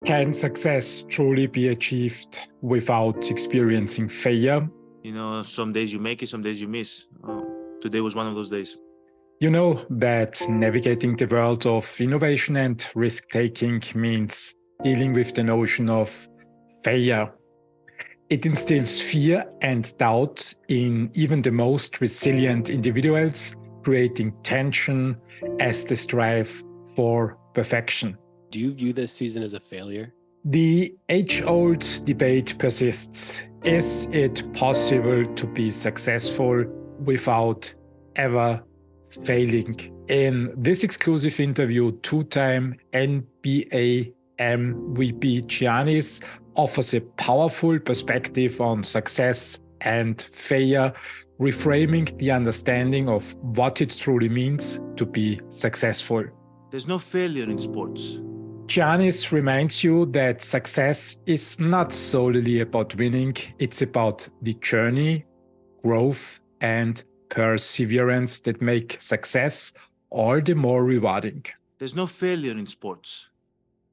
Can success truly be achieved without experiencing failure? Some days you make it, some days you miss. Today was one of those days. You know that navigating the world of innovation and risk-taking means dealing with the notion of failure. It instills fear and doubt in even the most resilient individuals, creating tension as they strive for perfection. Do you view this season as a failure? The age-old debate persists. Is it possible to be successful without ever failing? In this exclusive interview, two-time NBA MVP Giannis offers a powerful perspective on success and failure, reframing the understanding of what it truly means to be successful. There's no failure in sports. Giannis reminds you that success is not solely about winning, it's about the journey, growth, and perseverance that make success all the more rewarding. There's no failure in sports.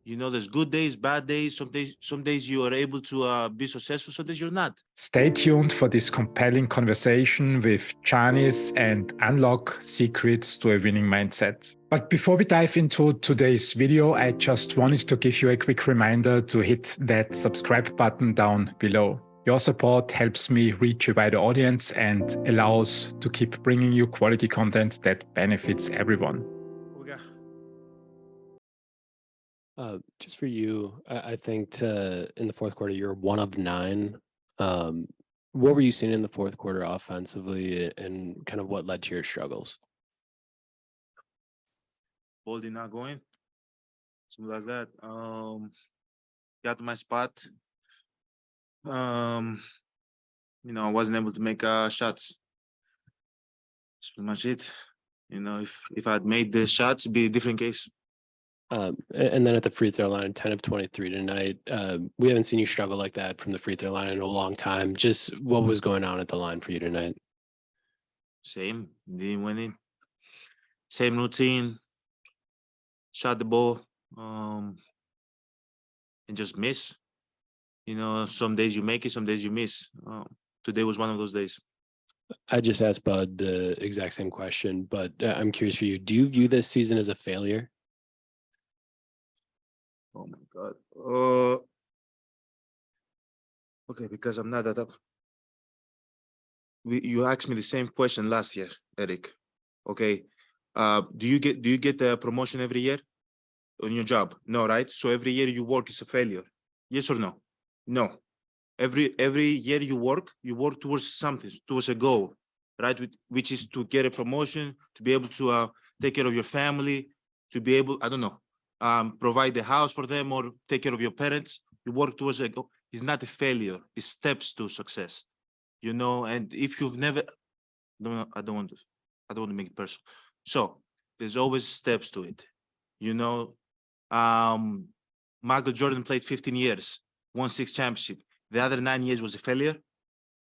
There's good days, bad days. Some days you are able to be successful, some days you're not. Stay tuned for this compelling conversation with Giannis and unlock secrets to a winning mindset. But before we dive into today's video, I just wanted to give you a quick reminder to hit that subscribe button down below. Your support helps me reach a wider audience and allows to keep bringing you quality content that benefits everyone. Just for you, I think in the fourth quarter, you're 1 of 9. What were you seeing in the fourth quarter offensively, and kind of what led to your struggles? Ball did not go in. Simple as that. Got to my spot. I wasn't able to make shots. That's pretty much it. If I'd made the shots, it'd be a different case. And then at the free throw line, 10 of 23 tonight. We haven't seen you struggle like that from the free throw line in a long time. Just what was going on at the line for you tonight? Same, didn't win it. Same routine. Shot the ball, and just miss. Some days you make it, some days you miss. Today was one of those days. I just asked Bud the exact same question, but I'm curious for you. Do you view this season as a failure? Oh my God. Okay, because I'm not that up. You asked me the same question last year, Eric. Okay. Do you get the promotion every year on your job? No, right? So every year you work is a failure. Yes or no? No. Every year you work towards something, towards a goal, right? Which is to get a promotion, to be able to take care of your family, to be able, I don't know, provide the house for them or take care of your parents. You work towards a goal. It's not a failure. It's steps to success. And if you've never, I don't want to make it personal. So there's always steps to it. Michael Jordan played 15 years, won 6 championships. The other 9 years was a failure.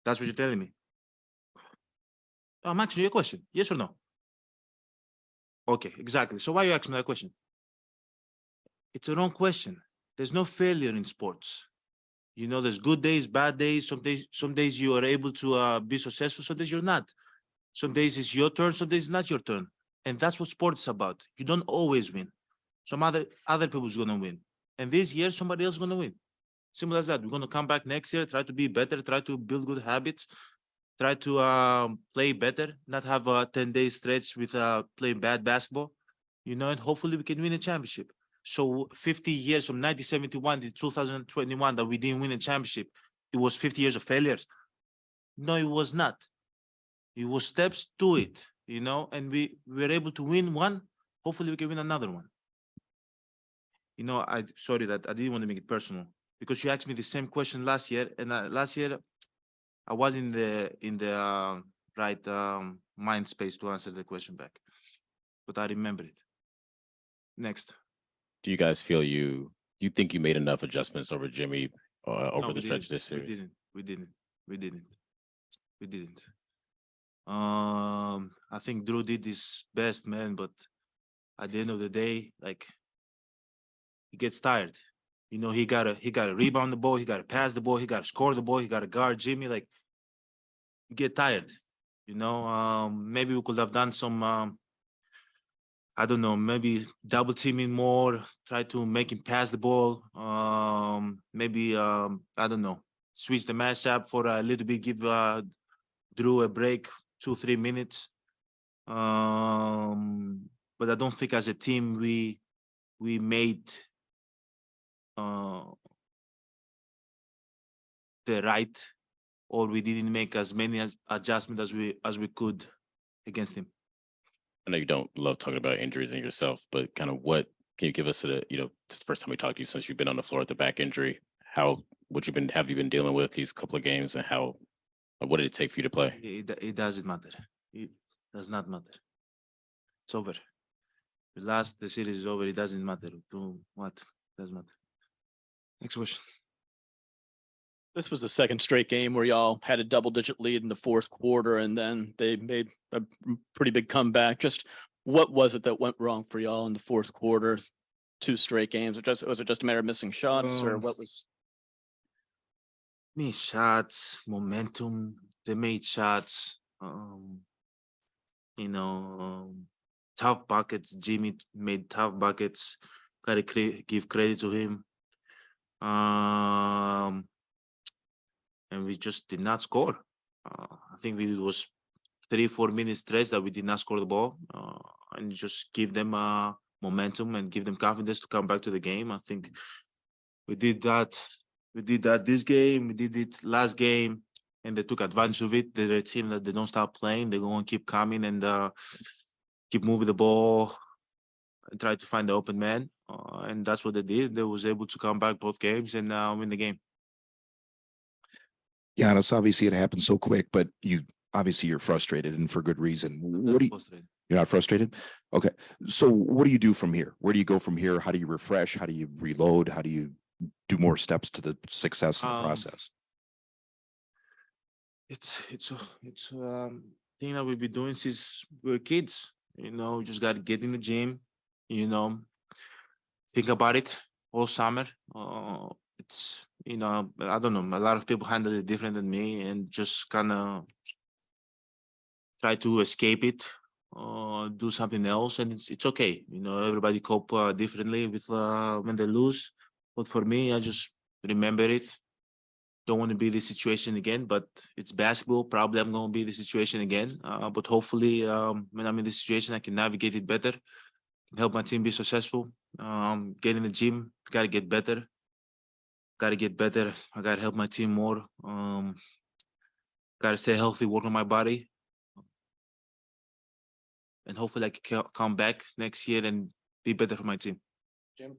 That's what you're telling me. I'm asking you a question. Yes or no? Okay, exactly. So why are you asking me that question? It's a wrong question. There's no failure in sports. There's good days, bad days. Some days you are able to be successful. Some days you're not. Some days it's your turn. Some days it's not your turn. And that's what sports is about. You don't always win. Some other people's gonna win. And this year, somebody else is gonna win. Simple as that. We're gonna come back next year, try to be better, try to build good habits, try to play better, not have a 10-day stretch with playing bad basketball, and hopefully we can win a championship. So 50 years from 1971 to 2021 that we didn't win a championship, it was 50 years of failures. No, it was not. It was steps to it, and we were able to win one. Hopefully we can win another one. Sorry that I didn't want to make it personal because you asked me the same question last year, and last year I was in the right mind space to answer the question back, but I remember it. Next. Do you guys feel you think you made enough adjustments over Jimmy over the stretch of this series? We didn't. I think Drew did his best, man, but at the end of the day, like, he gets tired. You know, he gotta rebound the ball, he gotta pass the ball, he gotta score the ball, he gotta guard Jimmy. Like, you get tired. You know, maybe we could have done some I don't know, maybe double teaming more, try to make him pass the ball. Maybe I don't know, switch the matchup for a little bit, give Drew a break, 2-3 minutes. But I don't think as a team we made the right, or we didn't make as many adjustments as we could against him. I know you don't love talking about injuries in yourself, but kind of what can you give us this is the first time we talked to you since you've been on the floor with the back injury. Have you been dealing with these couple of games, and what did it take for you to play? It doesn't matter. It does not matter. It's over. The series is over. It doesn't matter. What? It doesn't matter. Next question. This was the second straight game where y'all had a double-digit lead in the fourth quarter, and then they made a pretty big comeback. Just what was it that went wrong for y'all in the fourth quarter? 2 straight games. Was it just a matter of missing shots, or what was? Missed shots, momentum. They made shots. Tough buckets. Jimmy made tough buckets. Gotta give credit to him. And we just did not score. I think it was 3-4 minutes stretch that we did not score the ball, and just give them momentum and give them confidence to come back to the game. I think we did that. We did that this game. We did it last game, and they took advantage of it. They're a team that they don't stop playing. They're going to keep coming and keep moving the ball and try to find the open man. And that's what they did. They was able to come back both games and win the game. Giannis, obviously it happened so quick, but you're frustrated, and for good reason. You're not frustrated? Okay. So what do you do from here? Where do you go from here? How do you refresh? How do you reload? How do you do more steps to the success in the process? It's thing that we've been doing since we were kids. You know, just got to get in the gym, think about it all summer. It's, I don't know, a lot of people handle it different than me, and just kind of try to escape it, do something else, and it's okay. Everybody cope differently with when they lose. But for me, I just remember it. Don't want to be this situation again, but it's basketball. Probably I'm going to be the situation again. But hopefully, when I'm in this situation, I can navigate it better, help my team be successful. Get in the gym, got to get better. I got to help my team more. Got to stay healthy, work on my body. And hopefully I can come back next year and be better for my team. Jim?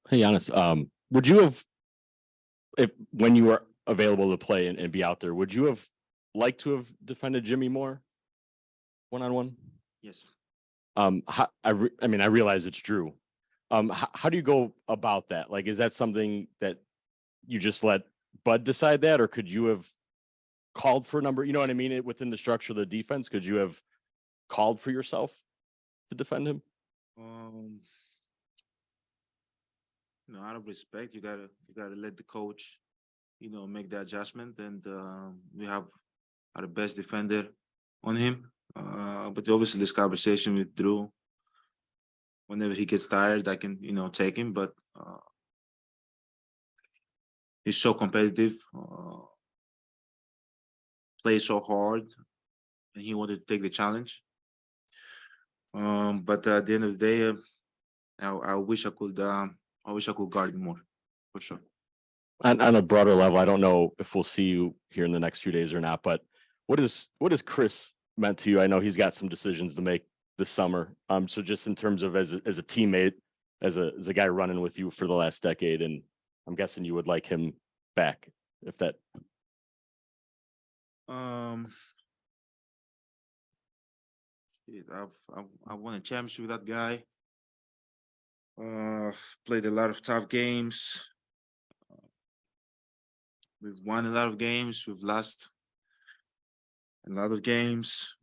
Hey, Giannis, would you have, when you were available to play and be out there, would you have liked to have defended Jimmy more one-on-one? Yes. I realize it's Drew. How do you go about that? Like, is that something that you just let Bud decide that, or could you have called for a number? You know what I mean? Within the structure of the defense, could you have called for yourself to defend him? Out of respect, you gotta let the coach, make the adjustment, and we have our best defender on him. But obviously, this conversation with Drew, whenever he gets tired, I can take him. But he's so competitive, plays so hard, and he wanted to take the challenge. But at the end of the day, I wish I could guard him more, for sure. On a broader level, I don't know if we'll see you here in the next few days or not, but what has Chris meant to you? I know he's got some decisions to make this summer. So just in terms of as a teammate, as a guy running with you for the last decade, and I'm guessing you would like him back if that. I've won a championship with that guy. Played a lot of tough games. We've won a lot of games. We've lost a lot of games.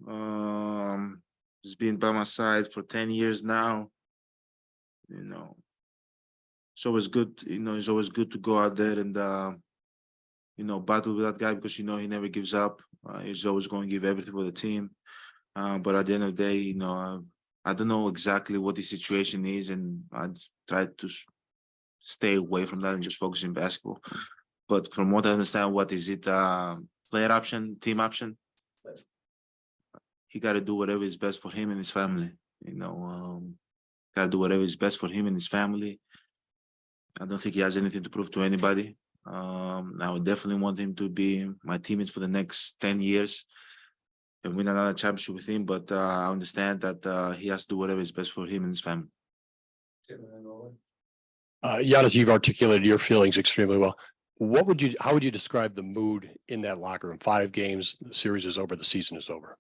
He's been by my side for 10 years now. it's always good, it's always good to go out there and battle with that guy, because he never gives up. He's always going to give everything for the team. But at the end of the day, I don't know exactly what the situation is, and I try to stay away from that and just focus in basketball. But from what I understand, what is it? Player option, team option? He got to do whatever is best for him and his family. Got to do whatever is best for him and his family. I don't think he has anything to prove to anybody. I would definitely want him to be my teammate for the next 10 years and win another championship with him. But I understand that he has to do whatever is best for him and his family. Giannis, you've articulated your feelings extremely well. How would you describe the mood in that locker room? 5 games, the series is over, the season is over.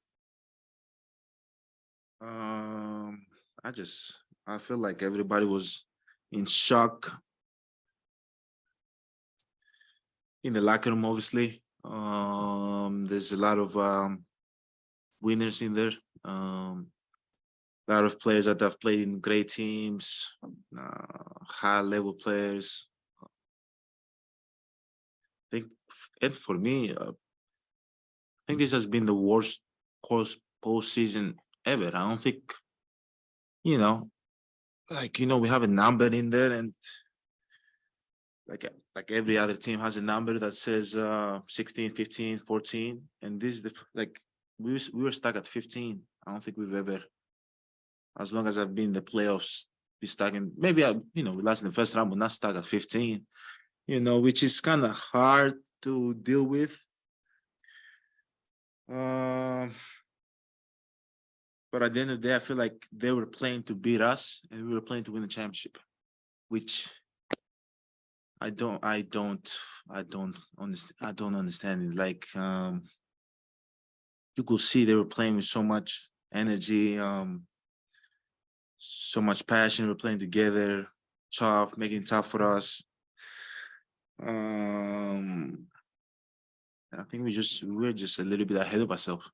I feel like everybody was in shock in the locker room. Obviously, there's a lot of winners in there. A lot of players that have played in great teams, high-level players. I think, and for me, I think this has been the worst postseason ever. I don't think, we have a number in there, and like every other team has a number that says 16, 15, 14, and this is we were stuck at 15. I don't think we've ever, as long as I've been in the playoffs, be stuck in, maybe we lost in the first round, but not stuck at 15, which is kind of hard to deal with. But at the end of the day, I feel like they were playing to beat us, and we were playing to win the championship, which I don't understand it. You could see they were playing with so much energy, so much passion. We're playing together, tough, making it tough for us. I think we're just a little bit ahead of ourselves,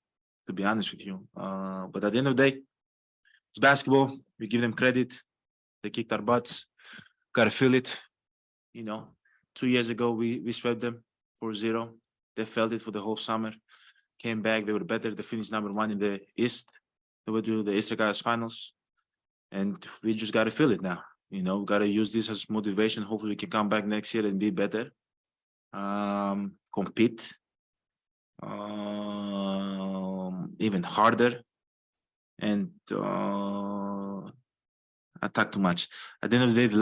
to be honest with you. But at the end of the day, it's basketball. We give them credit. They kicked our butts. Gotta feel it. 2 years ago, we swept them 4-0. They felt it for the whole summer. Came back. They were better. They finished #1 in the East. They went to the Eastern Conference Finals. And we just got to feel it now. We got to use this as motivation. Hopefully we can come back next year and be better. Compete. Even harder. And attack too much. At the end of the day, the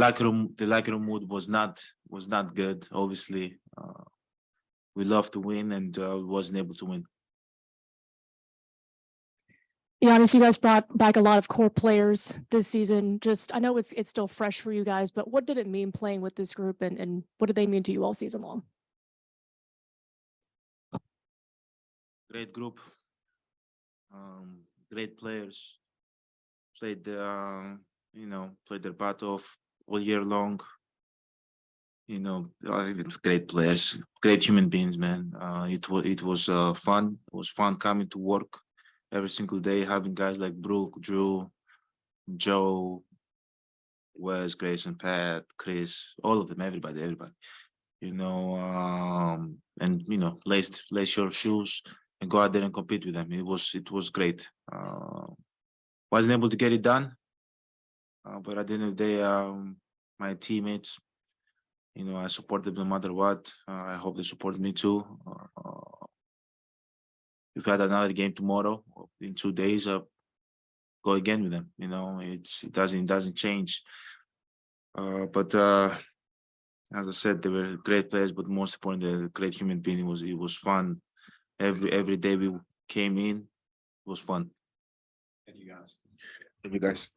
locker room mood was not good. Obviously, we love to win, and we wasn't able to win. Giannis, you guys brought back a lot of core players this season. I know it's still fresh for you guys, but what did it mean playing with this group, and what did they mean to you all season long? Great group, great players. Played their butt off all year long. Great players, great human beings, man. It was fun. It was fun coming to work every single day, having guys like Brooke, Drew, Joe, Wes, Grayson, Pat, Chris, all of them, everybody. Lace your shoes and go out there and compete with them. It was great. Wasn't able to get it done, but at the end of the day, my teammates, I support them no matter what. I hope they support me too. We've got another game tomorrow. In 2 days, go again with them. It doesn't change. But as I said, they were great players, but most importantly, great human being. It was fun. Every day we came in, it was fun. Thank you guys.